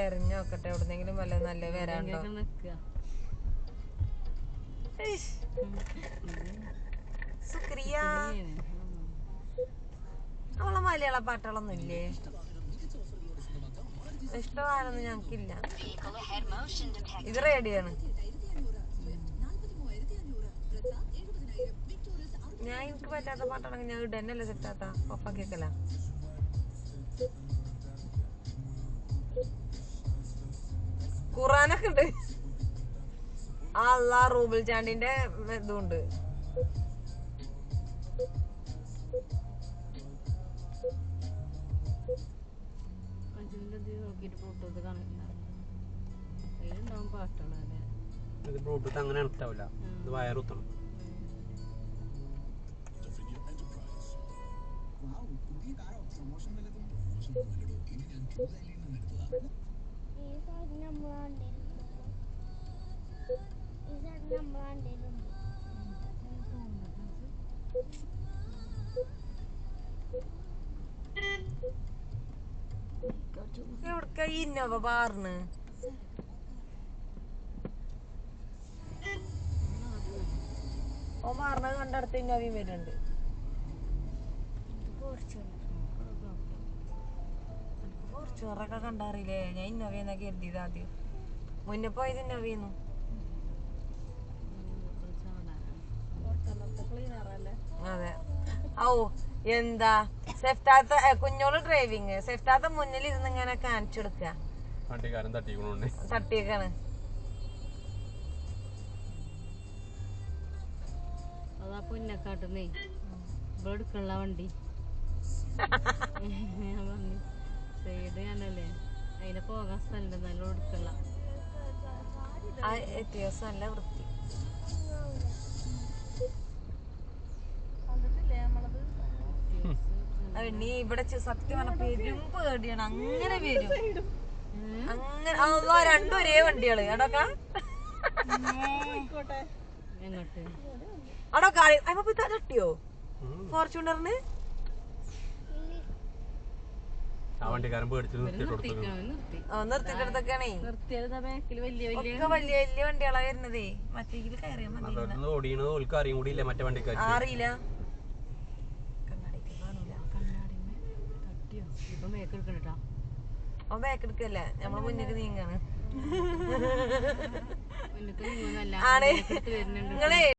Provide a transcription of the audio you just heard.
തെരഞ്ഞു നോക്കട്ടെ എവിടെന്നെങ്കിലും വല്ല നല്ല വരാണ്ടോ. സുക്രിയ അവളെ മലയാള പാട്ടുകളൊന്നും ഇല്ലേ? ഇഷ്ടമാണെന്ന് ഞങ്ങൾക്കില്ല. ഇത് റേഡിയാണ്. ഞാൻ എനിക്ക് പറ്റാത്ത പാട്ടാണെങ്കിൽ ഞാൻ ഇടന്നല്ലേ തെറ്റാത്ത ഒപ്പാക്കിയക്കല. ഖുറാനൊക്കെ ഉണ്ട്. അല്ലാ റൂബിൾ ചാണ്ടിന്റെ ഇതുണ്ട്. ബ്ലൂടൂത്ത് അങ്ങനെ ഉണ്ടാവില്ല, ഇത് വയറുത്തണം. എവിടക്ക ഇന്നോവ പാർന്ന് ഓ മാറണത് കണ്ടടുത്ത് ഇന്നോവയും വരുന്നുണ്ട്. ഫോർച്യൂണറൊക്കെ കണ്ടറിയില്ലേ? ഞാൻ ഇന്നോവയെന്നാ കരുതിയത് ആദ്യം. മുന്നേ പോയത് ഇന്നോവയെന്നു. അതെ. ഓ എന്താ സെഫ്റ്റാത്ത കുഞ്ഞോള് ഡ്രൈവിങ്, സെഫ്റ്റാത്ത മുന്നിൽ ഇരുന്ന് ഇങ്ങനെ കാണിച്ചു കൊടുക്ക. തട്ടിയേക്കാണ്. അതാ പൊന്നക്കാട്ടുന്നേ ഇവിടെ എടുക്കണ വണ്ടി ഞാൻ പറഞ്ഞു സൈഡ് ഞാനല്ലേ അതിനെ പോകാൻ സ്ഥലം നല്ല എടുക്കല. നല്ല വൃത്തി. നീ ഇവിടെ സത്യം പറഞ്ഞ പെരും പേടിയാണ്. അങ്ങനെ വരും, അങ്ങനെ രണ്ടും ഒരേ വണ്ടികള്. അടോക്കാ അടോക്കാ അപ്പൊ തട്ടിയോ ഫോർച്യൂണറിന്? നിർത്തിയിട്ടൊക്കെയാണേ വലിയ വലിയ വണ്ടികളാ വരുന്നതേ. മറ്റേ കയറിയാ മതി. അറിയില്ല. അവൻ ബാക്ക് എടുക്കല്ലേ, നമ്മള് മുന്നിൽ നീങ്ങാണ്. ആണ് നിങ്ങളെ